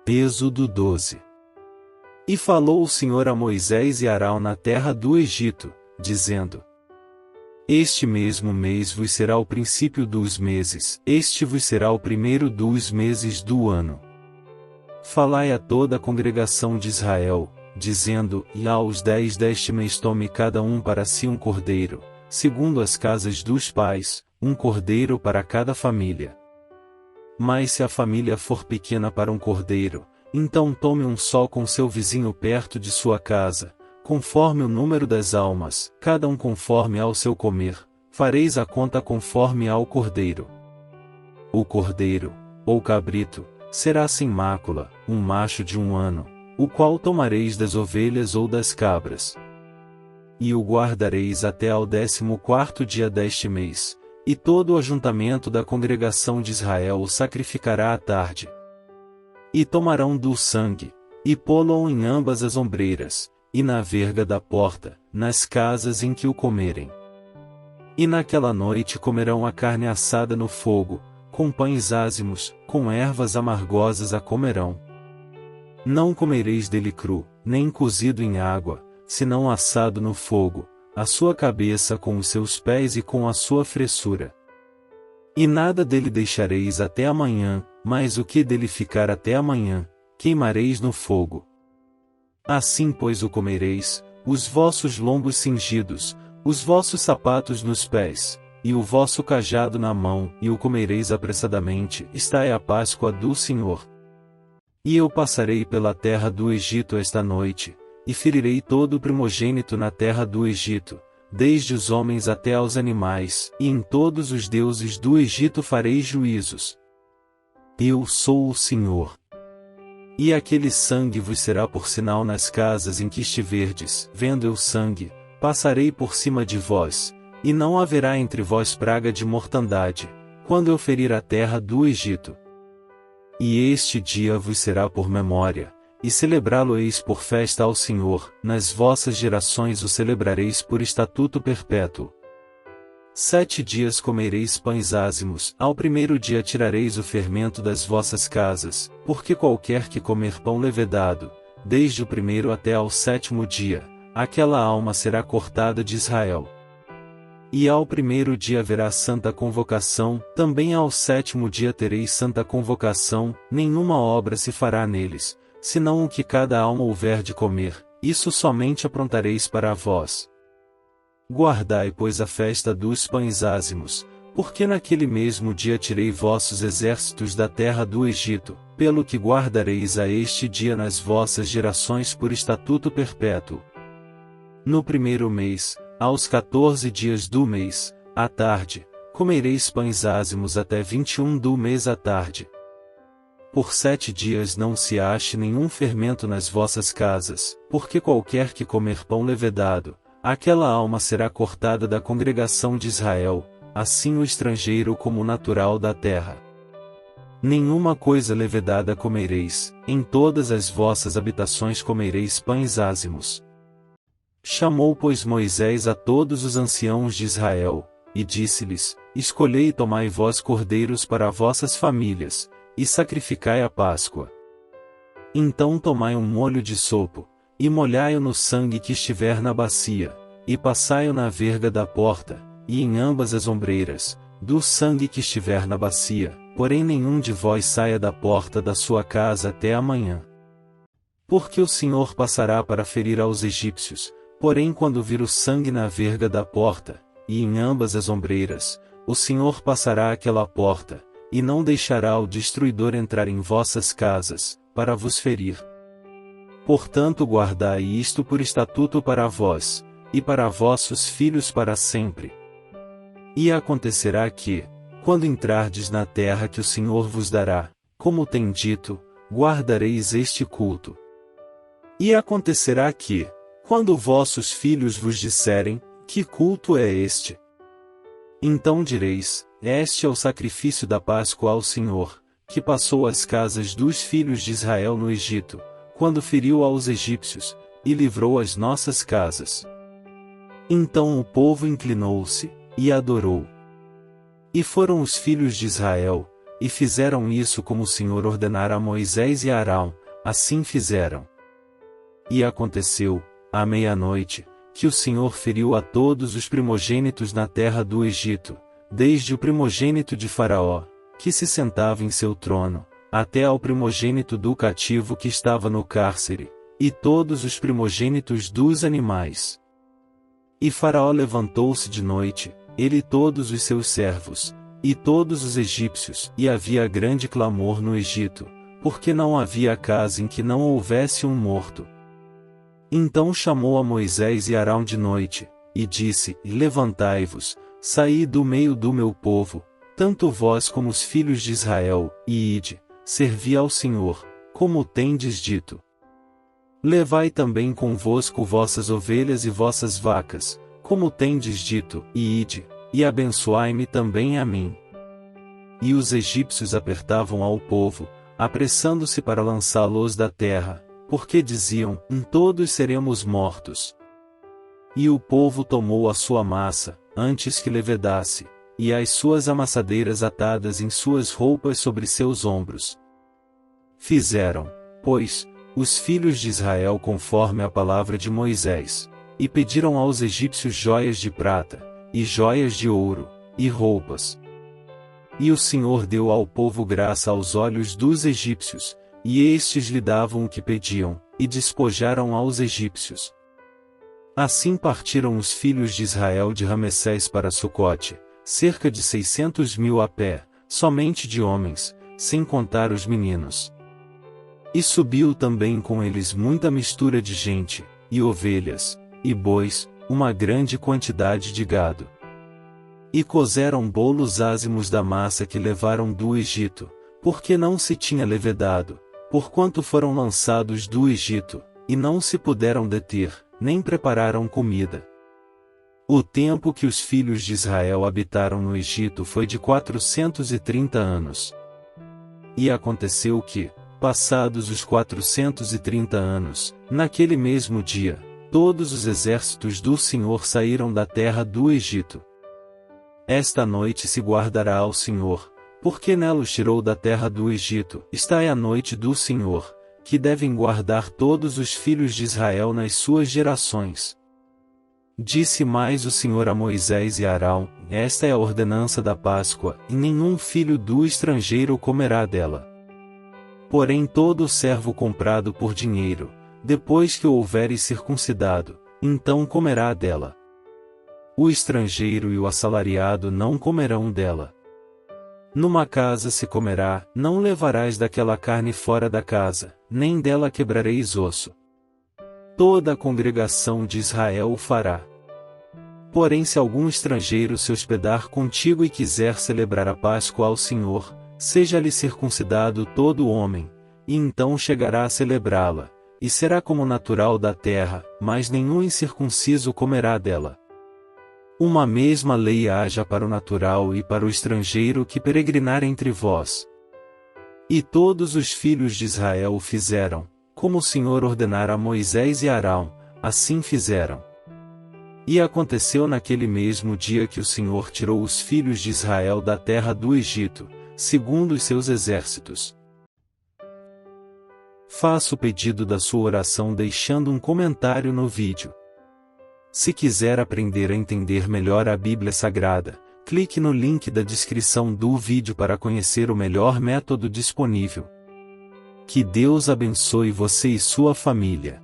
Êxodo 12. E falou o Senhor a Moisés e Arão na terra do Egito, dizendo: Este mesmo mês vos será o princípio dos meses, este vos será o primeiro dos meses do ano. Falai a toda a congregação de Israel, dizendo: E aos 10 deste mês tome cada um para si um cordeiro, segundo as casas dos pais, um cordeiro para cada família. Mas se a família for pequena para um cordeiro, então tome um só com seu vizinho perto de sua casa, conforme o número das almas, cada um conforme ao seu comer, fareis a conta conforme ao cordeiro. O cordeiro, ou cabrito, será sem mácula, um macho de 1 ano, o qual tomareis das ovelhas ou das cabras. E o guardareis até ao 14º dia deste mês, e todo o ajuntamento da congregação de Israel o sacrificará à tarde. E tomarão do sangue, e pô-lo em ambas as ombreiras, e na verga da porta, nas casas em que o comerem. E naquela noite comerão a carne assada no fogo, com pães ázimos, com ervas amargosas a comerão. Não comereis dele cru, nem cozido em água, senão assado no fogo, a sua cabeça com os seus pés e com a sua fressura. E nada dele deixareis até amanhã, mas o que dele ficar até amanhã, queimareis no fogo. Assim pois o comereis, os vossos lombos cingidos, os vossos sapatos nos pés, e o vosso cajado na mão, e o comereis apressadamente, esta é a Páscoa do Senhor. E eu passarei pela terra do Egito esta noite, e ferirei todo o primogênito na terra do Egito, desde os homens até aos animais, e em todos os deuses do Egito farei juízos. Eu sou o Senhor. E aquele sangue vos será por sinal nas casas em que estiverdes, vendo eu sangue, passarei por cima de vós, e não haverá entre vós praga de mortandade, quando eu ferir a terra do Egito. E este dia vos será por memória, e celebrá-lo-eis por festa ao Senhor, nas vossas gerações o celebrareis por estatuto perpétuo. 7 dias comereis pães ázimos, ao primeiro dia tirareis o fermento das vossas casas, porque qualquer que comer pão levedado, desde o primeiro até ao 7º dia, aquela alma será cortada de Israel. E ao primeiro dia haverá santa convocação, também ao 7º dia tereis santa convocação, nenhuma obra se fará neles, senão o que cada alma houver de comer, isso somente aprontareis para vós. Guardai pois a festa dos pães ázimos, porque naquele mesmo dia tirei vossos exércitos da terra do Egito, pelo que guardareis a este dia nas vossas gerações por estatuto perpétuo. No primeiro mês, aos 14 dias do mês, à tarde, comereis pães ázimos até 21 do mês à tarde. Por 7 dias não se ache nenhum fermento nas vossas casas, porque qualquer que comer pão levedado, aquela alma será cortada da congregação de Israel, assim o estrangeiro como o natural da terra. Nenhuma coisa levedada comereis, em todas as vossas habitações comereis pães ázimos. Chamou pois Moisés a todos os anciãos de Israel, e disse-lhes: Escolhei e tomai vós cordeiros para vossas famílias, e sacrificai a Páscoa. Então tomai um molho de sopo, e molhai-o no sangue que estiver na bacia, e passai-o na verga da porta, e em ambas as ombreiras, do sangue que estiver na bacia, porém nenhum de vós saia da porta da sua casa até amanhã. Porque o Senhor passará para ferir aos egípcios, porém quando vir o sangue na verga da porta, e em ambas as ombreiras, o Senhor passará aquela porta, e não deixará o destruidor entrar em vossas casas, para vos ferir. Portanto guardai isto por estatuto para vós, e para vossos filhos para sempre. E acontecerá que, quando entrardes na terra que o Senhor vos dará, como tem dito, guardareis este culto. E acontecerá que, quando vossos filhos vos disserem: Que culto é este? Então direis: Este é o sacrifício da Páscoa ao Senhor, que passou as casas dos filhos de Israel no Egito, quando feriu aos egípcios, e livrou as nossas casas. Então o povo inclinou-se, e adorou. E foram os filhos de Israel, e fizeram isso como o Senhor ordenara a Moisés e a Arão, assim fizeram. E aconteceu, à meia-noite, que o Senhor feriu a todos os primogênitos na terra do Egito, desde o primogênito de Faraó, que se sentava em seu trono, até ao primogênito do cativo que estava no cárcere, e todos os primogênitos dos animais. E Faraó levantou-se de noite, ele e todos os seus servos, e todos os egípcios, e havia grande clamor no Egito, porque não havia casa em que não houvesse um morto. Então chamou a Moisés e Arão de noite, e disse: Levantai-vos, saí do meio do meu povo, tanto vós como os filhos de Israel, e ide, servi ao Senhor, como tendes dito. Levai também convosco vossas ovelhas e vossas vacas, como tendes dito, e ide, e abençoai-me também a mim. E os egípcios apertavam ao povo, apressando-se para lançá-los da terra, porque diziam: todos seremos mortos. E o povo tomou a sua massa, antes que levedasse, e as suas amassadeiras atadas em suas roupas sobre seus ombros. Fizeram, pois, os filhos de Israel conforme a palavra de Moisés, e pediram aos egípcios joias de prata, e joias de ouro, e roupas. E o Senhor deu ao povo graça aos olhos dos egípcios, e estes lhe davam o que pediam, e despojaram aos egípcios. Assim partiram os filhos de Israel de Ramessés para Sucote, cerca de 600.000 a pé, somente de homens, sem contar os meninos. E subiu também com eles muita mistura de gente, e ovelhas, e bois, uma grande quantidade de gado. E cozeram bolos ázimos da massa que levaram do Egito, porque não se tinha levedado, porquanto foram lançados do Egito, e não se puderam deter, nem prepararam comida. O tempo que os filhos de Israel habitaram no Egito foi de 430 anos. E aconteceu que, passados os 430 anos, naquele mesmo dia, todos os exércitos do Senhor saíram da terra do Egito. Esta noite se guardará ao Senhor, porque nela os tirou da terra do Egito. Esta é a noite do Senhor, que devem guardar todos os filhos de Israel nas suas gerações. Disse mais o Senhor a Moisés e a Arão: Esta é a ordenança da Páscoa, e nenhum filho do estrangeiro comerá dela. Porém todo servo comprado por dinheiro, depois que o houveres circuncidado, então comerá dela. O estrangeiro e o assalariado não comerão dela. Numa casa se comerá, não levarás daquela carne fora da casa, nem dela quebrareis osso. Toda a congregação de Israel o fará. Porém se algum estrangeiro se hospedar contigo e quiser celebrar a Páscoa ao Senhor, seja-lhe circuncidado todo homem, e então chegará a celebrá-la, e será como natural da terra, mas nenhum incircunciso comerá dela. Uma mesma lei haja para o natural e para o estrangeiro que peregrinar entre vós. E todos os filhos de Israel o fizeram, como o Senhor ordenara a Moisés e a Arão, assim fizeram. E aconteceu naquele mesmo dia que o Senhor tirou os filhos de Israel da terra do Egito, segundo os seus exércitos. Faça o pedido da sua oração deixando um comentário no vídeo. Se quiser aprender a entender melhor a Bíblia Sagrada, clique no link da descrição do vídeo para conhecer o melhor método disponível. Que Deus abençoe você e sua família.